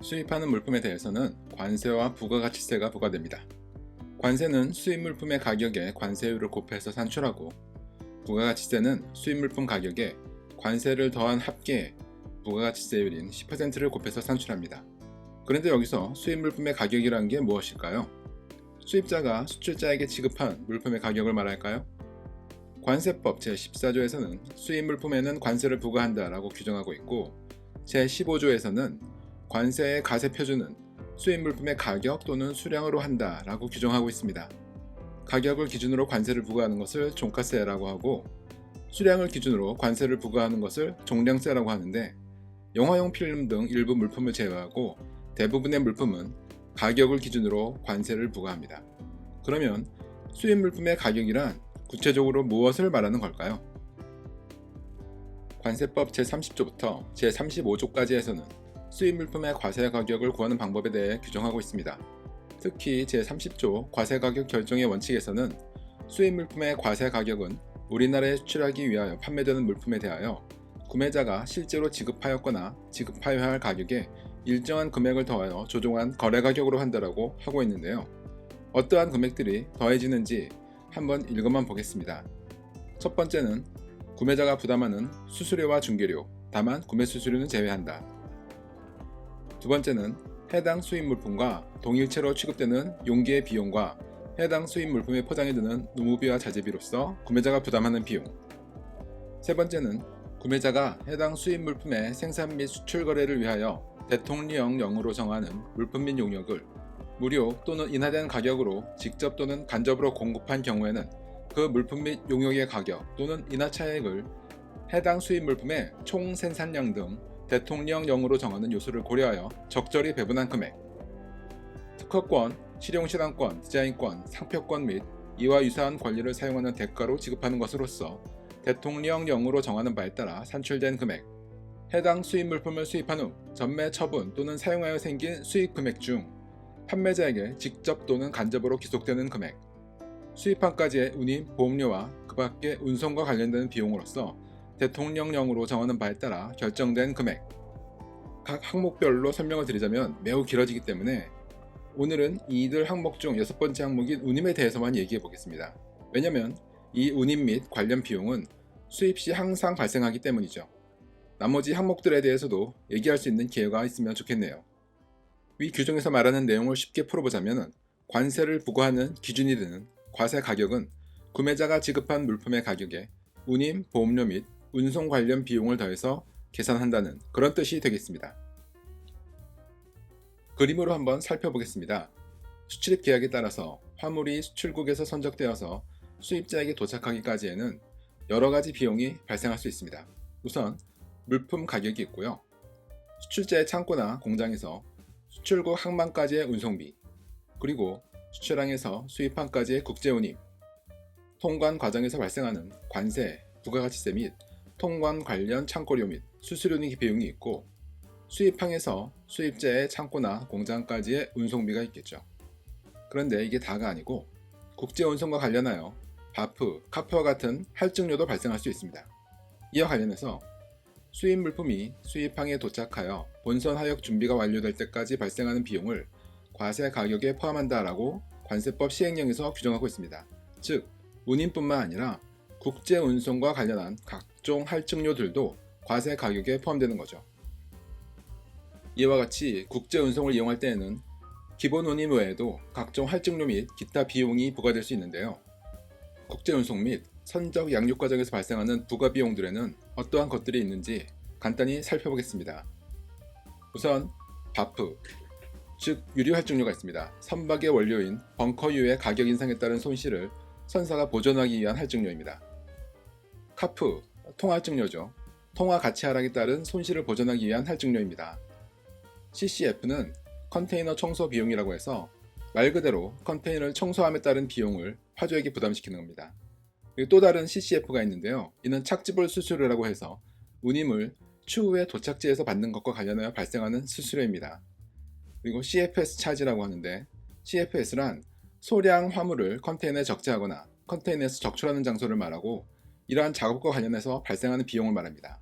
수입하는 물품에 대해서는 관세와 부가가치세가 부과됩니다. 관세는 수입 물품의 가격에 관세율을 곱해서 산출하고, 부가가치세는 수입 물품 가격에 관세를 더한 합계의 부가가치세율인 10%를 곱해서 산출합니다. 그런데 여기서 수입 물품의 가격이라는 게 무엇일까요? 수입자가 수출자에게 지급한 물품의 가격을 말할까요? 관세법 제14조에서는 수입 물품에는 관세를 부과한다라고 규정하고 있고, 제15조에서는 관세의 가세 표준은 수입 물품의 가격 또는 수량으로 한다라고 규정하고 있습니다. 가격을 기준으로 관세를 부과하는 것을 종가세라고 하고, 수량을 기준으로 관세를 부과하는 것을 종량세라고 하는데, 영화용 필름 등 일부 물품을 제외하고 대부분의 물품은 가격을 기준으로 관세를 부과합니다. 그러면 수입 물품의 가격이란 구체적으로 무엇을 말하는 걸까요? 관세법 제30조부터 제35조까지에서는 수입 물품의 과세 가격을 구하는 방법에 대해 규정하고 있습니다. 특히 제30조 과세가격 결정의 원칙에서는 수입 물품의 과세 가격은 우리나라에 수출하기 위하여 판매되는 물품에 대하여 구매자가 실제로 지급하였거나 지급하여야 할 가격에 일정한 금액을 더하여 조정한 거래가격으로 한다라고 하고 있는데요. 어떠한 금액들이 더해지는지 한번 읽어만 보겠습니다. 첫 번째는 구매자가 부담하는 수수료와 중개료, 다만 구매 수수료는 제외한다. 두 번째는 해당 수입 물품과 동일체로 취급되는 용기의 비용과 해당 수입 물품의 포장에 드는 노무비와 자재비로서 구매자가 부담하는 비용. 세 번째는 구매자가 해당 수입 물품의 생산 및 수출 거래를 위하여 대통령령으로 정하는 물품 및 용역을 무료 또는 인하된 가격으로 직접 또는 간접으로 공급한 경우에는 그 물품 및 용역의 가격 또는 인하 차액을 해당 수입 물품의 총 생산량 등 대통령령으로 정하는 요소를 고려하여 적절히 배분한 금액. 특허권, 실용실험권, 디자인권, 상표권 및 이와 유사한 권리를 사용하는 대가로 지급하는 것으로서 대통령령으로 정하는 바에 따라 산출된 금액. 해당 수입 물품을 수입한 후 전매 처분 또는 사용하여 생긴 수익 금액 중 판매자에게 직접 또는 간접으로 기속되는 금액. 수입함까지의 운임, 보험료와 그 밖의 운송과 관련되는 비용으로서 대통령령으로 정하는 바에 따라 결정된 금액. 각 항목별로 설명을 드리자면 매우 길어지기 때문에 오늘은 이들 항목 중 6번째 항목인 운임에 대해서만 얘기해 보겠습니다. 왜냐면 이 운임 및 관련 비용은 수입 시 항상 발생하기 때문이죠. 나머지 항목들에 대해서도 얘기할 수 있는 기회가 있으면 좋겠네요. 위 규정에서 말하는 내용을 쉽게 풀어보자면 관세를 부과하는 기준이 되는 과세 가격은 구매자가 지급한 물품의 가격에 운임, 보험료 및 운송 관련 비용을 더해서 계산한다는 그런 뜻이 되겠습니다. 그림으로 한번 살펴보겠습니다. 수출입 계약에 따라서 화물이 수출국에서 선적되어서 수입자에게 도착하기까지에는 여러 가지 비용이 발생할 수 있습니다. 우선 물품 가격이 있고요. 수출자의 창고나 공장에서 수출국 항만까지의 운송비, 그리고 수출항에서 수입항까지의 국제운임, 통관 과정에서 발생하는 관세, 부가가치세 및 통관 관련 창고료 및 수수료 등 비용이 있고, 수입항에서 수입자의 창고나 공장까지의 운송비가 있겠죠. 그런데 이게 다가 아니고 국제운송과 관련하여 바프, 카프와 같은 할증료도 발생할 수 있습니다. 이와 관련해서 수입 물품이 수입항에 도착하여 본선 하역 준비가 완료될 때까지 발생하는 비용을 과세 가격에 포함한다라고 관세법 시행령에서 규정하고 있습니다. 즉, 운임뿐만 아니라 국제 운송과 관련한 각종 할증료들도 과세 가격에 포함되는 거죠. 이와 같이 국제 운송을 이용할 때에는 기본 운임 외에도 각종 할증료 및 기타 비용이 부과될 수 있는데요. 국제 운송 및 선적 양육 과정에서 발생하는 부가 비용들에는 어떠한 것들이 있는지 간단히 살펴보겠습니다. 우선 바프, 즉 유류 할증료가 있습니다. 선박의 원료인 벙커유의 가격 인상에 따른 손실을 선사가 보전하기 위한 할증료입니다. 카프, 통할증료죠. 통화 가치 하락에 따른 손실을 보전하기 위한 할증료입니다. CCF는 컨테이너 청소 비용이라고 해서 말 그대로 컨테이너를 청소함에 따른 비용을 화주에게 부담시키는 겁니다. 그리고 또 다른 CCF가 있는데요. 이는 착지볼 수수료라고 해서 운임을 추후에 도착지에서 받는 것과 관련하여 발생하는 수수료입니다. 그리고 CFS 차지라고 하는데, CFS란 소량 화물을 컨테이너에 적재하거나 컨테이너에서 적출하는 장소를 말하고 이러한 작업과 관련해서 발생하는 비용을 말합니다.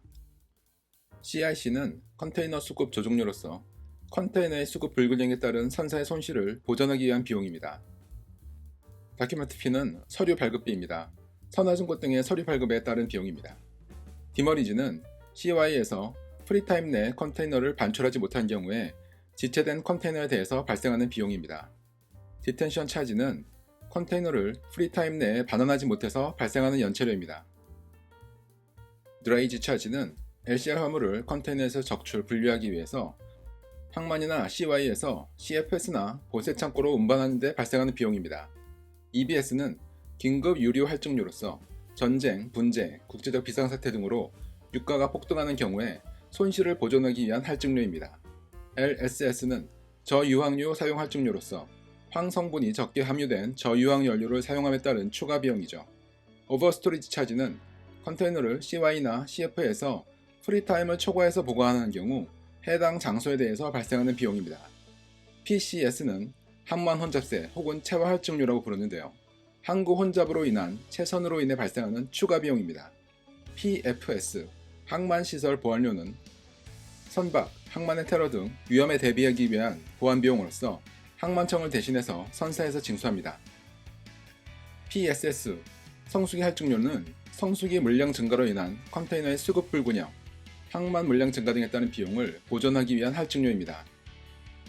CIC는 컨테이너 수급 조종료로서 컨테이너의 수급 불균형에 따른 선사의 손실을 보전하기 위한 비용입니다. 다큐멘트 피는 서류 발급비입니다. 선화증권 등의 서류 발급에 따른 비용입니다. 디머리지는 CY에서 프리타임 내 컨테이너를 반출하지 못한 경우에 지체된 컨테이너에 대해서 발생하는 비용입니다. 디텐션 차지는 컨테이너를 프리타임 내에 반환하지 못해서 발생하는 연체료입니다. 드라이지 차지는 LCR 화물을 컨테이너에서 적출, 분류하기 위해서 항만이나 CY에서 CFS나 보세 창고로 운반하는 데 발생하는 비용입니다. EBS는 긴급 유류 할증료로서 전쟁, 분재, 국제적 비상사태 등으로 유가가 폭등하는 경우에 손실을 보존하기 위한 할증료입니다. LSS는 저유황유 사용 할증료로서 황성분이 적게 함유된 저유황 연료를 사용함에 따른 추가 비용이죠. 오버스토리지 차지는 컨테이너를 CY나 CF에서 프리타임을 초과해서 보관하는 경우 해당 장소에 대해서 발생하는 비용입니다. PCS는 항만 혼잡세 혹은 체화 할증료라고 부르는데요. 항구 혼잡으로 인한 체선으로 인해 발생하는 추가 비용입니다. PFS, 항만시설 보안료는 선박, 항만의 테러 등 위험에 대비하기 위한 보안 비용으로서 항만청을 대신해서 선사에서 징수합니다. PSS, 성수기 할증료는 성수기 물량 증가로 인한 컨테이너의 수급 불균형, 항만 물량 증가 등에 따른 비용을 보존하기 위한 할증료입니다.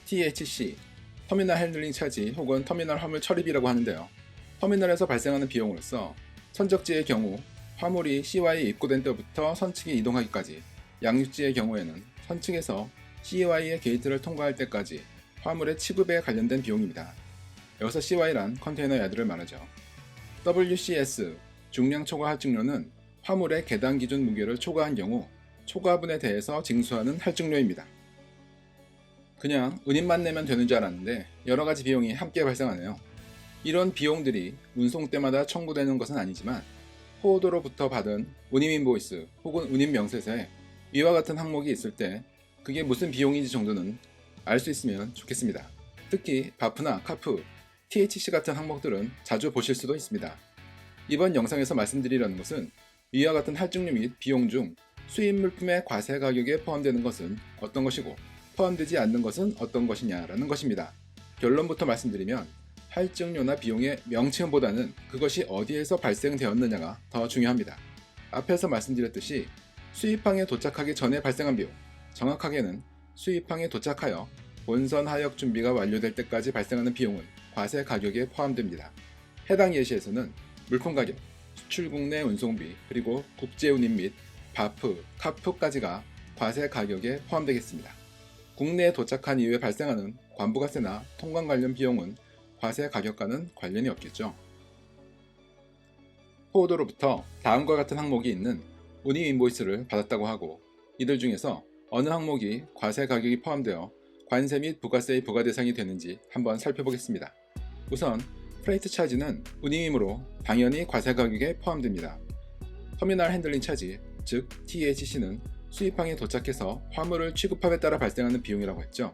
THC, 터미널 핸들링 차지 혹은 터미널 화물 처리비라고 하는데요. 터미널에서 발생하는 비용으로서 선적지의 경우 화물이 CY에 입고된 때부터 선측에 이동하기까지, 양육지의 경우에는 선측에서 CY의 게이트를 통과할 때까지 화물의 취급에 관련된 비용입니다. 여기서 CY란 컨테이너 야드를 말하죠. WCS, 중량 초과 할증료는 화물의 계당 기준 무게를 초과한 경우 초과분에 대해서 징수하는 할증료입니다. 그냥 운임만 내면 되는 줄 알았는데 여러가지 비용이 함께 발생하네요. 이런 비용들이 운송 때마다 청구되는 것은 아니지만 포워더로부터 받은 운임 인보이스 혹은 운임 명세서에 이와 같은 항목이 있을 때 그게 무슨 비용인지 정도는 알 수 있으면 좋겠습니다. 특히 바프나 카프, THC 같은 항목들은 자주 보실 수도 있습니다. 이번 영상에서 말씀드리려는 것은 이와 같은 할증료 및 비용 중 수입 물품의 과세 가격에 포함되는 것은 어떤 것이고 포함되지 않는 것은 어떤 것이냐라는 것입니다. 결론부터 말씀드리면 할증료나 비용의 명칭보다는 그것이 어디에서 발생되었느냐가 더 중요합니다. 앞에서 말씀드렸듯이 수입항에 도착하기 전에 발생한 비용, 정확하게는 수입항에 도착하여 본선 하역 준비가 완료될 때까지 발생하는 비용은 과세 가격에 포함됩니다. 해당 예시에서는 물품 가격, 수출국 내 운송비, 그리고 국제 운임 및 바프, 카프까지가 과세 가격에 포함되겠습니다. 국내에 도착한 이후에 발생하는 관부가세나 통관 관련 비용은 과세 가격과는 관련이 없겠죠. 포워더로부터 다음과 같은 항목이 있는 운임 인보이스를 받았다고 하고 이들 중에서 어느 항목이 과세 가격이 포함되어 관세 및 부가세의 부과 대상이 되는지 한번 살펴보겠습니다. 우선 프레이트 차지는 운임이므로 당연히 과세 가격에 포함됩니다. 터미널 핸들링 차지, 즉 THC는 수입항에 도착해서 화물을 취급함에 따라 발생하는 비용이라고 했죠.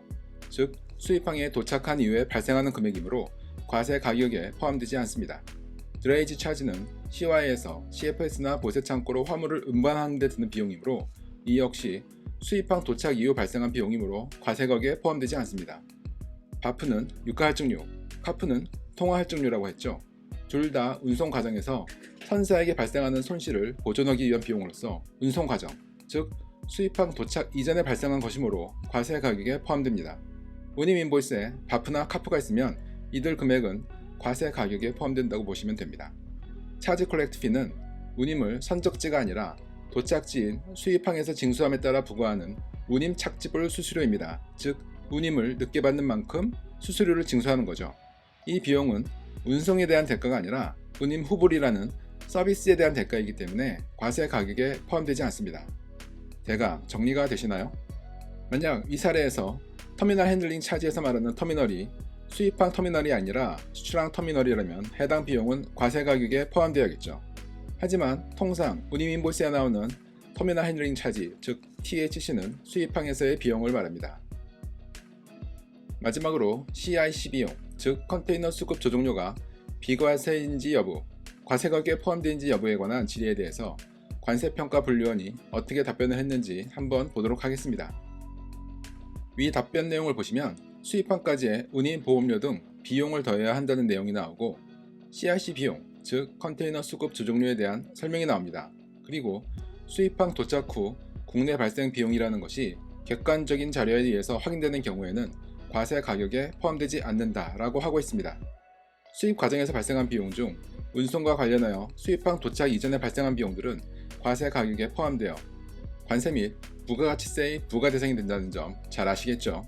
즉 수입항에 도착한 이후에 발생하는 금액이므로 과세 가격에 포함되지 않습니다. 드레이지 차지는 CY에서 CFS나 보세 창고로 화물을 운반하는 데 드는 비용이므로 이 역시 수입항 도착 이후 발생한 비용이므로 과세 가격에 포함되지 않습니다. 바프는 유가할증료, 카프는 통화할증료라고 했죠. 둘 다 운송 과정에서 선사에게 발생하는 손실을 보존하기 위한 비용으로서 운송 과정, 즉 수입항 도착 이전에 발생한 것이므로 과세 가격에 포함됩니다. 운임 인보이스에 바프나 카프가 있으면 이들 금액은 과세 가격에 포함된다고 보시면 됩니다. 차지 콜렉트 피는 운임을 선적지가 아니라 도착지인 수입항에서 징수함에 따라 부과하는 운임 착지불 수수료입니다. 즉 운임을 늦게 받는 만큼 수수료를 징수하는 거죠. 이 비용은 운송에 대한 대가가 아니라 운임 후불이라는 서비스에 대한 대가이기 때문에 과세 가격에 포함되지 않습니다. 대강 정리가 되시나요? 만약 이 사례에서 터미널 핸들링 차지에서 말하는 터미널이 수입항 터미널이 아니라 수출항 터미널이라면 해당 비용은 과세 가격에 포함되어야겠죠. 하지만 통상 운임 인보이스에 나오는 터미널 핸들링 차지, 즉 THC는 수입항에서의 비용을 말합니다. 마지막으로 CIC 비용, 즉 컨테이너 수급 조종료가 비과세인지 여부, 과세 가격에 포함되는지 여부에 관한 질의에 대해서 관세평가분류원이 어떻게 답변을 했는지 한번 보도록 하겠습니다. 위 답변 내용을 보시면 수입항까지의 운임, 보험료 등 비용을 더해야 한다는 내용이 나오고 CRC 비용, 즉 컨테이너 수급 조종료에 대한 설명이 나옵니다. 그리고 수입항 도착 후 국내 발생 비용이라는 것이 객관적인 자료에 의해서 확인되는 경우에는 과세 가격에 포함되지 않는다라고 하고 있습니다. 수입 과정에서 발생한 비용 중 운송과 관련하여 수입항 도착 이전에 발생한 비용들은 과세 가격에 포함되어 관세 및 부가가치세의 부과 대상이 된다는 점 잘 아시겠죠?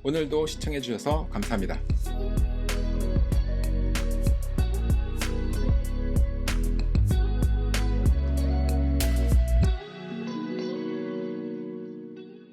오늘도 시청해주셔서 감사합니다.